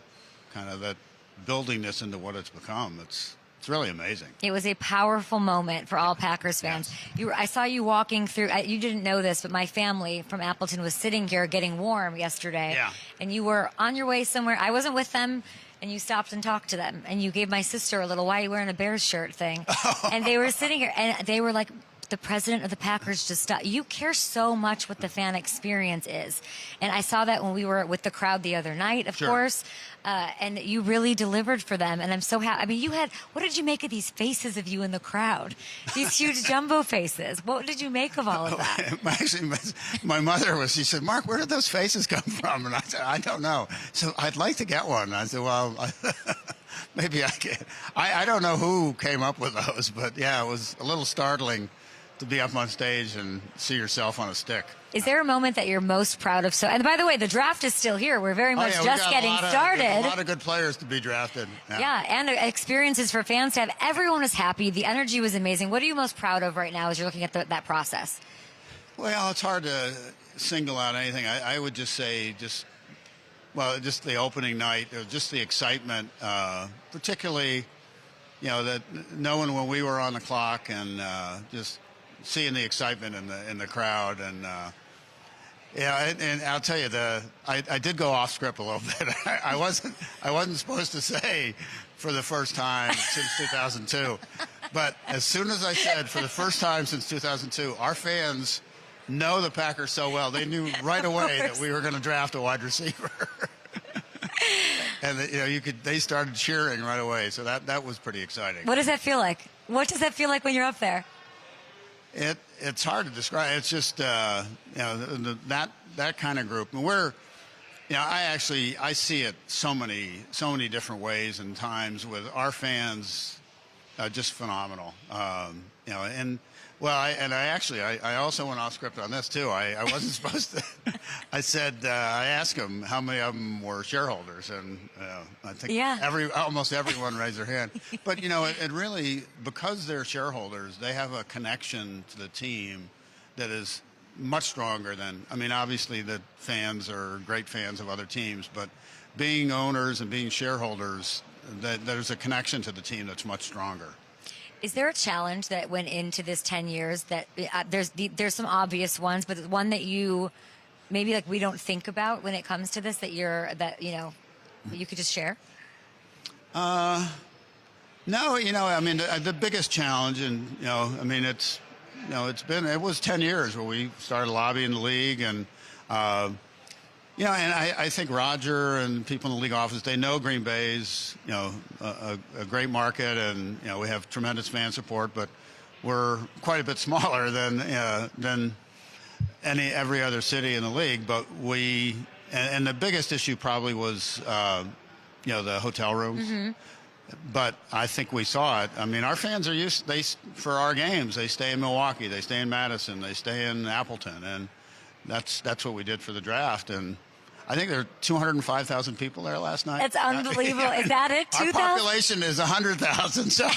S7: kind of that building this into what it's become. It's really amazing.
S1: It was a powerful moment for all Packers fans.
S7: Yes.
S1: I saw you walking through. You didn't know this, but my family from Appleton was sitting here getting warm yesterday.
S7: Yeah.
S1: And you were on your way somewhere. I wasn't with them. And you stopped and talked to them. And you gave my sister a little, why are you wearing a Bears shirt thing? And they were sitting here. And they were like, the president of the Packers just stopped. You care so much what the fan experience is. And I saw that when we were with the crowd the other night, of course. And you really delivered for them. And I'm so happy. I mean, what did you make of these faces of you in the crowd? These huge jumbo faces. What did you make of all of that?
S7: Actually, my mother she said, Mark, where did those faces come from? And I said, I don't know. So I'd like to get one. And I said, well, maybe I can. I don't know who came up with those, but yeah, it was a little startling to be up on stage and see yourself on a stick.
S1: Is there a moment that you're most proud of? And by the way, the draft is still here. We're very much just getting started.
S7: A lot of good players to be drafted.
S1: Yeah, and experiences for fans to have. Everyone was happy. The energy was amazing. What are you most proud of right now as you're looking at that process?
S7: Well, it's hard to single out anything. I would just say just the opening night, just the excitement, particularly, that knowing when we were on the clock and just seeing the excitement in the crowd. And and I'll tell you, I did go off script a little bit. I wasn't supposed to say for the first time since 2002, but as soon as I said for the first time since 2002, our fans know the Packers so well, they knew right away that we were going to draft a wide receiver. And they started cheering right away, so that was pretty exciting.
S1: What does that feel like? What does that feel like when you're up there?
S7: It's hard to describe. It's just that kind of group. And I see it so many different ways and times with our fans, just phenomenal. I also went off script on this too. I wasn't supposed to. I said I asked them how many of them were shareholders, and I think almost everyone raised their hand. But it really, because they're shareholders, they have a connection to the team that is much stronger than. I mean, obviously the fans are great fans of other teams, but being owners and being shareholders, there's a connection to the team that's much stronger.
S1: Is there a challenge that went into this 10 years that there's some obvious ones, but one that you maybe we don't think about when it comes to this that you could just share?
S7: No, the biggest challenge, and it was 10 years where we started lobbying the league, and and I think Roger and people in the league office, they know Green Bay's, a great market, and, we have tremendous fan support, but we're quite a bit smaller than every other city in the league. But and the biggest issue probably was, the hotel rooms. Mm-hmm. But I think we saw it. I mean, our fans are for our games, they stay in Milwaukee, they stay in Madison, they stay in Appleton, and that's what we did for the draft. And I think there were 205,000 people there last night.
S1: It's unbelievable. Is that it?
S7: Our
S1: 2,000?
S7: population is 100,000, so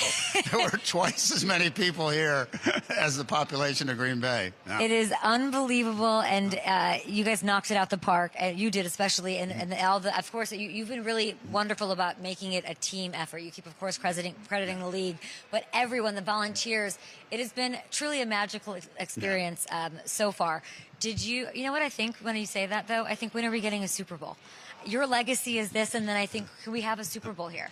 S7: there were twice as many people here as the population of Green Bay. Yeah.
S1: It is unbelievable, and you guys knocked it out the park. You did especially, and all the. Of course, you've been really wonderful about making it a team effort. You keep, of course, crediting the league, but everyone, the volunteers. It has been truly a magical experience so far. Did you know what I think when you say that, though? I think when are we getting a Super Bowl? Your legacy is this, and then I think, can we have a Super Bowl here?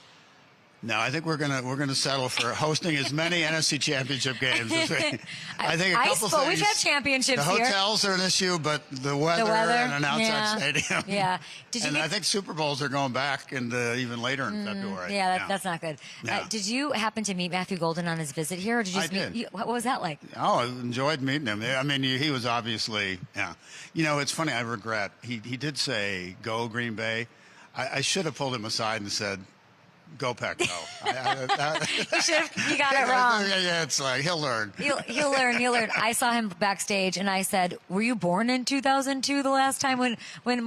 S7: No, I think we're gonna settle for hosting as many NFC Championship games as we. I think a couple things.
S1: We've had championships
S7: the
S1: here.
S7: Hotels are an issue, but the weather and an outside stadium.
S1: Yeah.
S7: I think Super Bowls are going back even later in February.
S1: Yeah, that's not good.
S7: Yeah.
S1: Did you happen to meet Matthew Golden on his visit here, or did you just
S7: I did.
S1: What was that like?
S7: Oh, I enjoyed meeting him. I mean, he was obviously, it's funny. I regret he did say go Green Bay. I should have pulled him aside and said, go Pack, go.
S1: You got it wrong.
S7: Yeah, it's like he'll learn.
S1: He'll learn. I saw him backstage, and I said, "Were you born in 2002? The last time when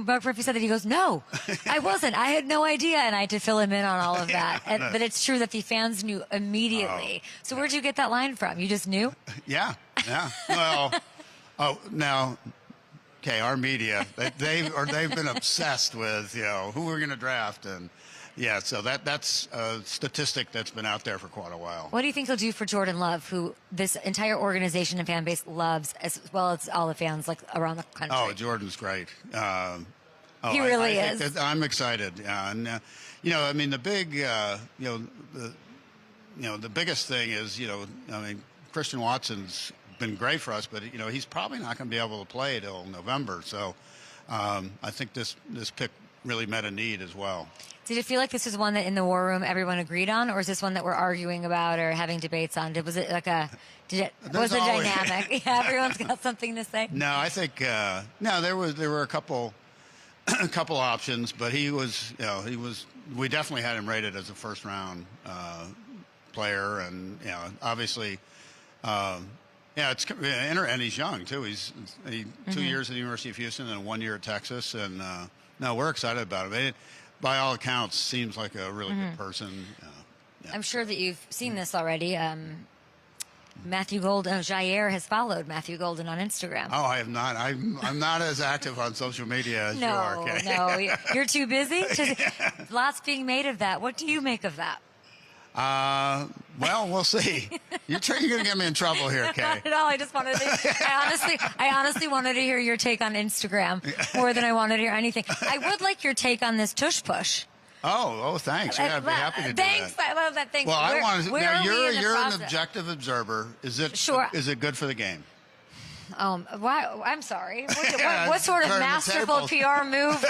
S1: Mark Murphy said that?" He goes, "No, I wasn't. I had no idea," and I had to fill him in on all of that. But it's true that the fans knew immediately. So where'd you get that line from? You just knew?
S7: Yeah. Well, now. Okay, our media, they've been obsessed with who we're going to draft, and so that's a statistic that's been out there for quite a while.
S1: What do you think he'll do for Jordan Love, who this entire organization and fan base loves, as well as all the fans like around the country?
S7: Oh, Jordan's great.
S1: He really is.
S7: I'm excited. And I mean, the big, the biggest thing is, Christian Watson's been great for us, but he's probably not going to be able to play till November. So I think this pick really met a need as well.
S1: Did it feel like this was one that in the war room everyone agreed on, or is this one that we're arguing about or having debates on? Was it like was it dynamic? Yeah, everyone's got something to say.
S7: No, I think there were a couple options, but he was we definitely had him rated as a first round player, and obviously. And he's young too. He's 2 years at the University of Houston and 1 year at Texas, and we're excited about him. By all accounts, seems like a really good person.
S1: I'm sure that you've seen this already. Matthew Golden, Jair has followed Matthew Golden on Instagram.
S7: Oh, I have not. I'm not as active on social media as you are, Kay.
S1: No, you're too busy. Lots being made of that. What do you make of that?
S7: Well, we'll see. You're going to get me in trouble here, Kay.
S1: Not at all. I just wanted to. I honestly wanted to hear your take on Instagram more than I wanted to hear anything. I would like your take on this tush push.
S7: Oh, thanks. Yeah, I'd be happy to do
S1: thanks.
S7: that.
S1: I love that. Thanks.
S7: Well, I want to. Now, you're an
S1: process?
S7: objective observer. Is it?
S1: Sure.
S7: Is it good for the game?
S1: Why? I'm sorry. What sort of masterful PR move?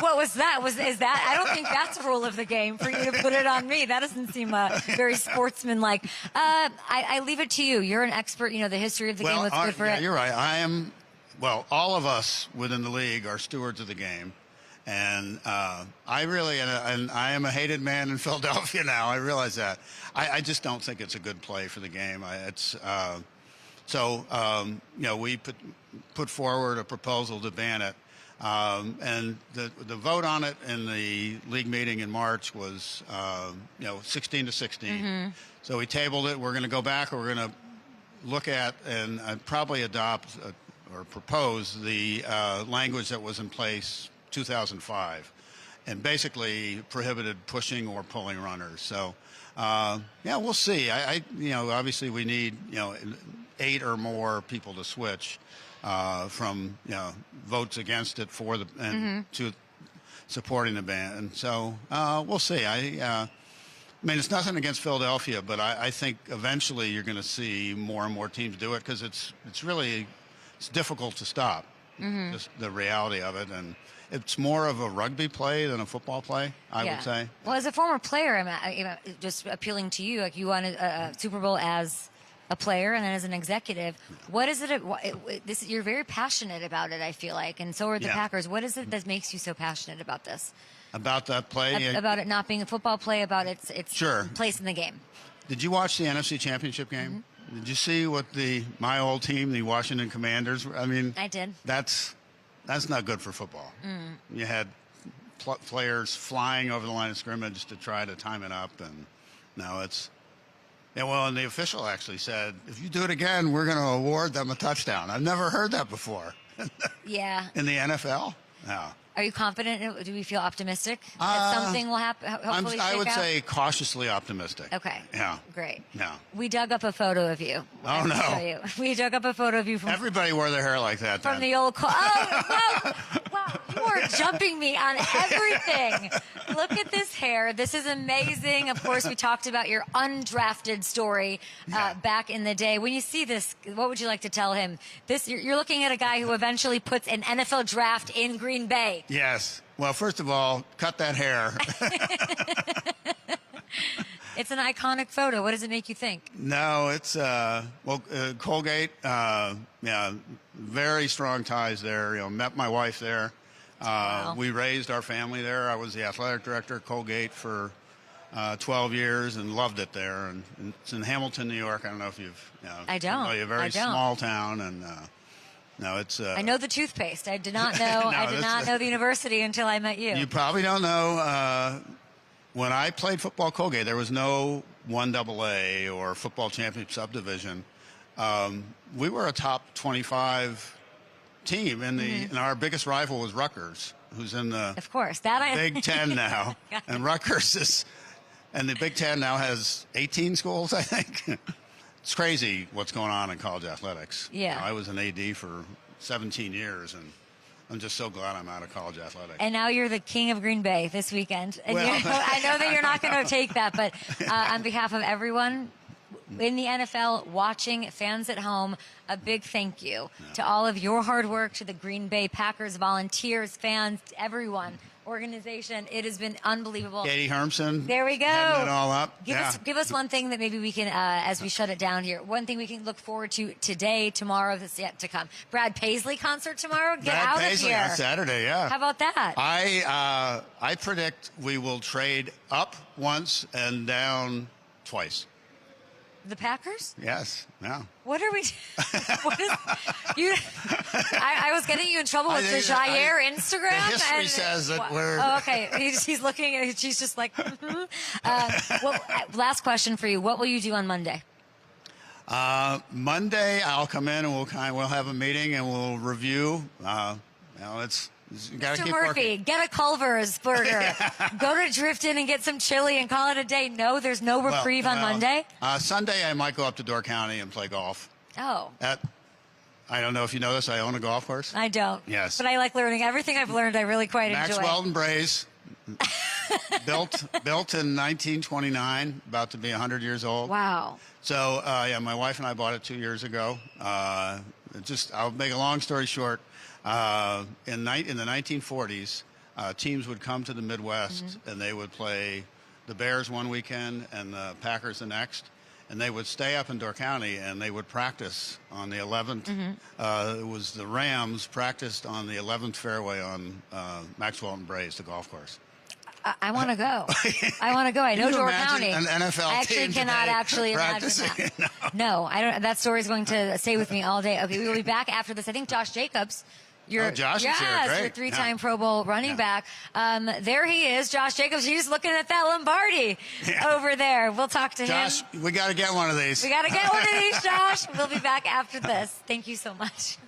S1: What was that? Is that? I don't think that's a rule of the game for you to put it on me. That doesn't seem very sportsmanlike. I leave it to you. You're an expert. You know the history of the game. What's good for it?
S7: You're right. I am. Well, all of us within the league are stewards of the game, and I really and I am a hated man in Philadelphia now. I realize that. I just don't think it's a good play for the game. So, we put forward a proposal to ban it, and the vote on it in the league meeting in March was, 16 to 16. Mm-hmm. So we tabled it. We're going to go back. We're going to look at and probably adopt or propose the language that was in place 2005, and basically prohibited pushing or pulling runners. So, we'll see. Obviously we need 8 or more people to switch from votes against it to supporting the ban, and so we'll see. I mean, it's nothing against Philadelphia, but I think eventually you're going to see more and more teams do it because it's difficult to stop. Mm-hmm. Just the reality of it, and it's more of a rugby play than a football play, I would say.
S1: Well, as a former player, I'm just appealing to you. Like you won a Super Bowl as a player and then as an executive. What is it? You're very passionate about it, I feel like, and so are the Packers. What is it that makes you so passionate about this?
S7: About that play?
S1: About it not being a football play, about its place in the game.
S7: Did you watch the NFC Championship game? Mm-hmm. Did you see what my old team, the Washington Commanders, I mean?
S1: I did.
S7: That's That's not good for football. You had players flying over the line of scrimmage to try to time it up, and now it's. Yeah, well, and the official actually said, if you do it again, we're going to award them a touchdown. I've never heard that before.
S1: Yeah.
S7: In the NFL? No.
S1: Are you confident? Do we feel optimistic that something will happen? Hopefully,
S7: I would
S1: shake out?
S7: say cautiously optimistic.
S1: Okay.
S7: Yeah.
S1: Great.
S7: Yeah.
S1: We dug up a photo of you.
S7: Oh, no.
S1: Show you. We dug up a photo of you from
S7: Everybody wore their hair like that.
S1: from
S7: then.
S1: the old. Wow, you are jumping me on everything. Look at this hair. This is amazing. Of course, we talked about your undrafted story back in the day. When you see this, what would you like to tell him? You're looking at a guy who eventually puts an NFL draft in Green Bay.
S7: Yes. Well, first of all, cut that hair.
S1: It's an iconic photo. What does it make you think?
S7: No, it's Colgate. Yeah, very strong ties there. Met my wife there.
S1: Wow.
S7: We raised our family there. I was the athletic director at Colgate for 12 years and loved it there. And it's in Hamilton, New York. I don't know if you've.
S1: I don't.
S7: Familiar. Very small town, and no, it's.
S1: I know the toothpaste. I did not know. I did not know the university until I met you.
S7: You probably don't know. When I played football at Colgate, there was no 1AA or football championship subdivision. We were a top 25 team, and our biggest rival was Rutgers, who's in the
S1: of course that
S7: Big Ten now. And Rutgers is, and the Big Ten now has 18 schools, I think. It's crazy what's going on in college athletics.
S1: Yeah.
S7: I was an AD for 17 years, and I'm just so glad I'm out of college athletics.
S1: And now you're the king of Green Bay this weekend. And
S7: Well,
S1: I know that you're not going to take that, but on behalf of everyone in the NFL, watching, fans at home, a big thank you to all of your hard work, to the Green Bay Packers, volunteers, fans, everyone, organization. It has been unbelievable.
S7: Katie Hermson.
S1: There we go.
S7: Heading it all up.
S1: Give us one thing that maybe we can, as we shut it down here, one thing we can look forward to today, tomorrow, that's yet to come. Brad Paisley concert tomorrow? Get
S7: Brad
S1: out
S7: Paisley
S1: of here.
S7: on Saturday, yeah.
S1: How about that?
S7: I predict we will trade up once and down twice.
S1: The Packers?
S7: Yes. Yeah.
S1: What are we? What is you? I was getting you in trouble with the Jair Instagram.
S7: The history says that we're.
S1: Oh, okay. He's looking at it. She's just like. Well, last question for you. What will you do on Monday?
S7: Monday, I'll come in and we'll have a meeting and we'll review. You gotta
S1: Mr.
S7: keep
S1: Murphy,
S7: working.
S1: get a Culver's burger. Go to Drifton and get some chili and call it a day. No, there's no reprieve on Monday.
S7: Sunday, I might go up to Door County and play golf.
S1: Oh.
S7: I don't know if you know this. I own a golf course.
S1: I don't.
S7: Yes.
S1: But I like learning. Everything I've learned, I really quite
S7: Max
S1: enjoy.
S7: Weldon Braze. built in 1929, about to be 100 years old.
S1: Wow.
S7: So, my wife and I bought it 2 years ago. I'll make a long story short. In the 1940s, teams would come to the Midwest and they would play the Bears one weekend and the Packers the next. And they would stay up in Door County and they would practice on the 11th. It was the Rams practiced on the 11th fairway on Max Weldon Braze, the golf course.
S1: I want to go. I want to go. I know
S7: Can you
S1: Door
S7: imagine
S1: County.
S7: an NFL
S1: I actually
S7: team
S1: cannot
S7: today
S1: actually imagine
S7: practicing?
S1: that. No, I don't. That story's going to stay with me all day. Okay, we will be back after this. I think Josh Jacobs.
S7: Josh is here. Great.
S1: Your three-time Pro Bowl running back. There he is, Josh Jacobs. He's looking at that Lombardi over there. We'll talk to him.
S7: Josh, we got to get one of these.
S1: We got to get one of these, Josh. We'll be back after this. Thank you so much.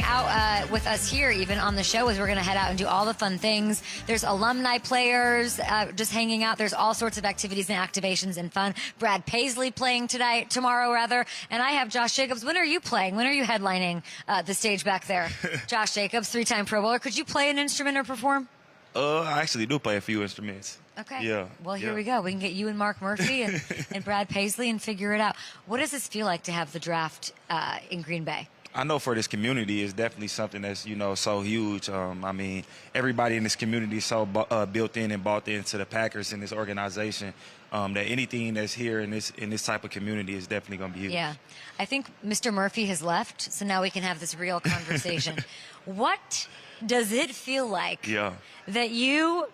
S1: out with us here, even on the show, as we're going to head out and do all the fun things. There's alumni players just hanging out. There's all sorts of activities and activations and fun. Brad Paisley playing tomorrow, and I have Josh Jacobs. When are you playing? When are you headlining the stage back there? Josh Jacobs, 3-time Pro Bowler. Could you play an instrument or perform?
S8: I actually do play a few instruments.
S1: Okay.
S8: Yeah.
S1: Well, here we go. We can get you and Mark Murphy and Brad Paisley and figure it out. What does this feel like to have the draft in Green Bay?
S8: I know for this community, it's definitely something that's, so huge. I mean, everybody in this community is so built in and bought into the Packers and this organization that anything that's here in this type of community is definitely going to be huge.
S1: Yeah. I think Mr. Murphy has left, so now we can have this real conversation. What does it feel like that you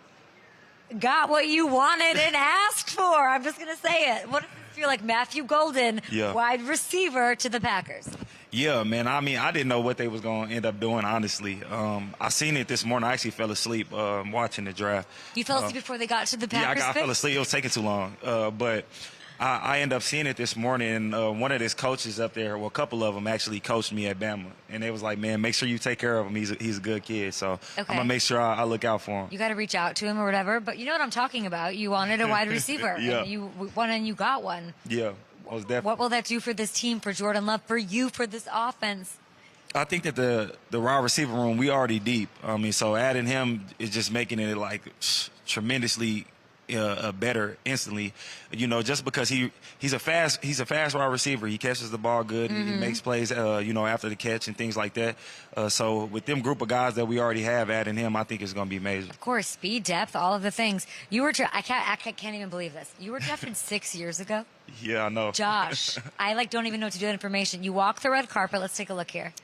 S1: got what you wanted and asked for? I'm just going to say it. What does it feel like, Matthew Golden, wide receiver to the Packers?
S8: Yeah, man. I mean, I didn't know what they was going to end up doing, honestly. I seen it this morning. I actually fell asleep watching the draft.
S1: You fell asleep before they got to the Packers?
S8: Yeah, I fell asleep. It was taking too long. But I ended up seeing it this morning. And one of his coaches up there, well, a couple of them actually coached me at Bama. And they was like, man, make sure you take care of him. He's a good kid. So I'm going to make sure I look out for him.
S1: You got to reach out to him or whatever. But you know what I'm talking about. You wanted a wide receiver.
S8: Yeah.
S1: And you won and you got one.
S8: Yeah.
S1: What will that do for this team, for Jordan Love, for you, for this offense?
S8: I think that the wide receiver room, we already deep. I mean, so adding him is just making it like tremendously better instantly. Just because he's a fast wide receiver. He catches the ball good. He makes plays, after the catch and things like that. So with them group of guys that we already have, adding him, I think it's going to be amazing.
S1: Of course, speed, depth, all of the things. You were I can't even believe this. You were drafted 6 years ago.
S8: Yeah, I know.
S1: Josh, I don't even know what to do with information. You walk the red carpet. Let's take a look here.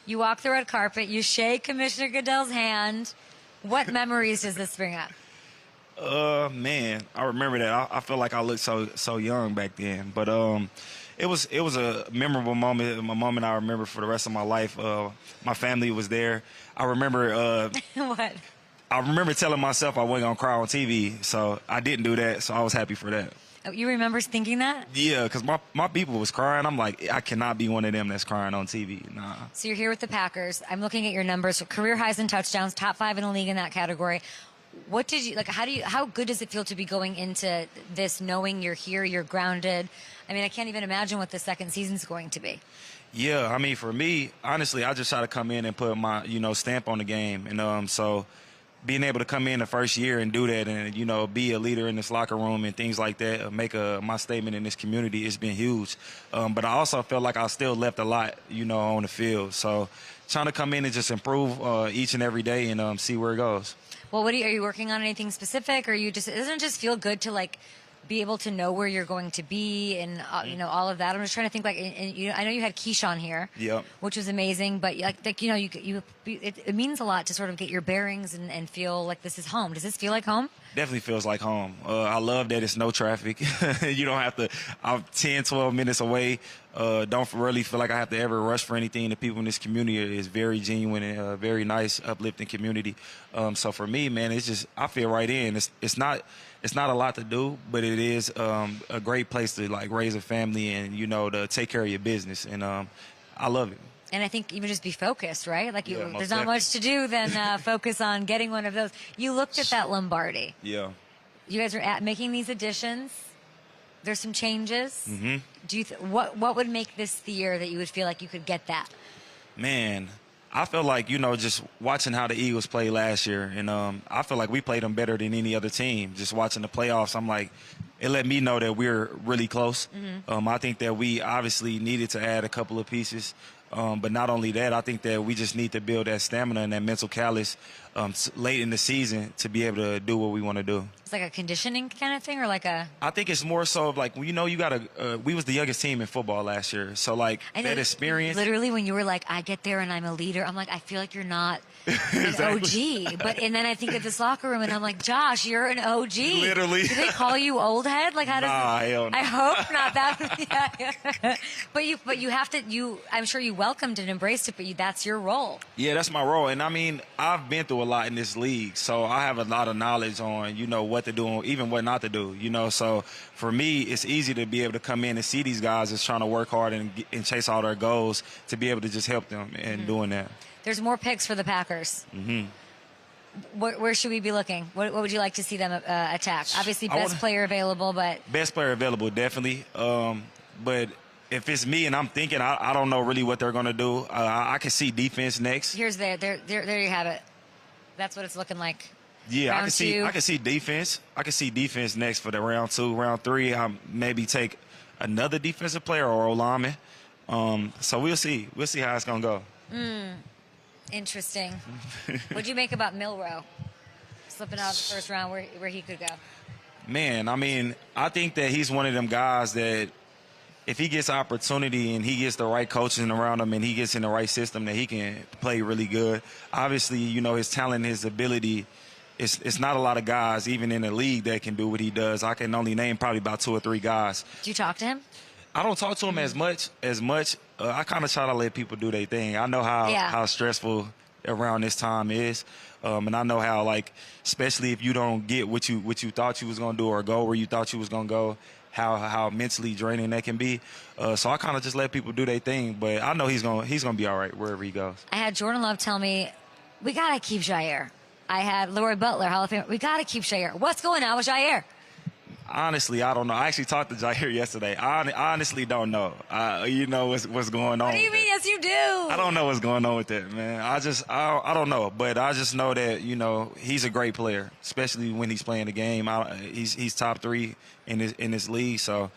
S1: You walk the red carpet. You shake Commissioner Goodell's hand. What memories does this bring up?
S8: Man, I remember that. I feel like I looked so young back then, but it was a memorable moment, a moment I remember for the rest of my life. My family was there. I remember
S1: what?
S8: I remember telling myself I wasn't gonna cry on TV, so I didn't do that. So I was happy for that.
S1: Oh, you remember thinking that?
S8: Yeah, because my people was crying. I'm like, I cannot be one of them that's crying on TV. Nah.
S1: So you're here with the Packers. I'm looking at your numbers: career highs in touchdowns, top 5 in the league in that category. What did you like? How good does it feel to be going into this knowing you're here, you're grounded? I mean, I can't even imagine what the second season's going to be.
S8: Yeah, I mean, for me, honestly, I just try to come in and put my, stamp on the game. And so being able to come in the first year and do that and, be a leader in this locker room and things like that, make my statement in this community, it's been huge. But I also felt like I still left a lot, on the field. So trying to come in and just improve each and every day and see where it goes.
S1: Well, are you working on anything specific, or doesn't it just feel good to be able to know where you're going to be and all of that? I'm just trying to think I know you had Keyshawn here, which was amazing, but it means a lot to sort of get your bearings and feel like this is home. Does this feel like home?
S8: Definitely feels like home. I love that it's no traffic. You don't have to. I'm 10, 12 minutes away. Don't really feel like I have to ever rush for anything. The people in this community is very genuine and a very nice, uplifting community. So for me, man, it's just I feel right in. It's not a lot to do, but it is a great place to raise a family and to take care of your business. And I love it.
S1: And I think even just be focused, right? There's not
S8: definitely
S1: much to do than focus on getting one of those. You looked at that Lombardi.
S8: Yeah.
S1: You guys are making these additions. There's some changes.
S8: Mm-hmm.
S1: Do you what would make this the year that you would feel like you could get that?
S8: Man, I feel like, just watching how the Eagles played last year, and I feel like we played them better than any other team. Just watching the playoffs, I'm like, it let me know that we're really close. Mm-hmm. I think that we obviously needed to add a couple of pieces. But not only that, I think that we just need to build that stamina and that mental callous late in the season to be able to do what we want to do.
S1: It's like a conditioning kind of thing, or
S8: I think it's more so of you got to. We was the youngest team in football last year, so that experience.
S1: Literally, when you were like, I get there and I'm a leader, I'm like, I feel like you're not an OG. And then I think of this locker room and I'm like, Josh, you're an OG.
S8: Literally.
S1: Do they call you old head? How does
S8: hell no.
S1: I hope not that. But you have to. I'm sure you welcomed and embraced it, but that's your role.
S8: Yeah, that's my role, and I mean, I've been through a lot in this league, so I have a lot of knowledge on what to do, even what not to do. So for me, it's easy to be able to come in and see these guys that's trying to work hard and chase all their goals to be able to just help them in doing that.
S1: There's more picks for the Packers.
S8: Mm-hmm.
S1: Where should we be looking? What would you like to see them attack? Obviously, best player available, but
S8: best player available, definitely. But if it's me and I'm thinking, I don't know really what they're going to do. I can see defense next.
S1: There you have it. That's what it's looking like.
S8: Yeah,
S1: round
S8: I can see defense. I can see defense next for the round 2, round 3. Maybe take another defensive player or O-lineman. So we'll see. We'll see how it's going to go.
S1: Interesting. What'd you make about Milroe slipping out of the first round where he could go?
S8: Man, I mean, I think that he's one of them guys that if he gets opportunity and he gets the right coaching around him and he gets in the right system, that he can play really good. Obviously, you know, his talent, his ability, it's not a lot of guys, even in the league, that can do what he does. I can only name probably about 2 or 3 guys.
S1: Do you talk to him?
S8: I don't talk to him as much. I kind of try to let people do their thing. I know how stressful around this time is, and I know how, like, especially if you don't get what you thought you was gonna do or go where you thought you was gonna go, how mentally draining that can be. So I kind of just let people do their thing. But I know he's gonna be all right wherever he goes.
S1: I had Jordan Love tell me we gotta keep Jair. I had Leroy Butler, Hall of Fame. We gotta keep Jair. What's going on with Jair?
S8: Honestly, I don't know. I actually talked to Jair yesterday. I honestly don't know. You know what's going on.
S1: What do you mean? Yes, you do.
S8: I don't know what's going on with that, man. I don't know. But I just know that, you know, he's a great player, especially when he's playing the game. He's top 3 in this league. So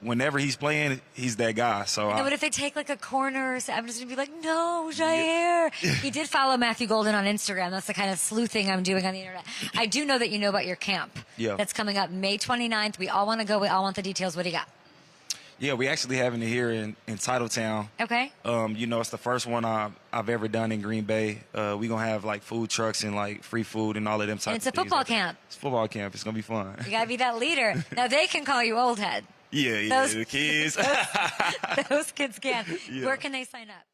S8: whenever he's playing, he's that guy. So
S1: but if they take like a corner, I'm just gonna be like, no, Jair. Yeah. He did follow Matthew Golden on Instagram. That's the kind of sleuthing I'm doing on the internet. I do know that you know about your camp.
S8: Yeah. That's
S1: coming up May 29th. We all want to go. We all want the details. What do you got?
S8: Yeah, we actually having it here in Titletown.
S1: Okay.
S8: You know, it's the first one I've ever done in Green Bay. We gonna have like food trucks and like free food and all of them types.
S1: And it's a football camp.
S8: It's a football camp. It's gonna be fun.
S1: You gotta be that leader. Now they can call you old head.
S8: Yeah, the kids.
S1: Those kids can.
S8: Yeah.
S1: Where can they sign up?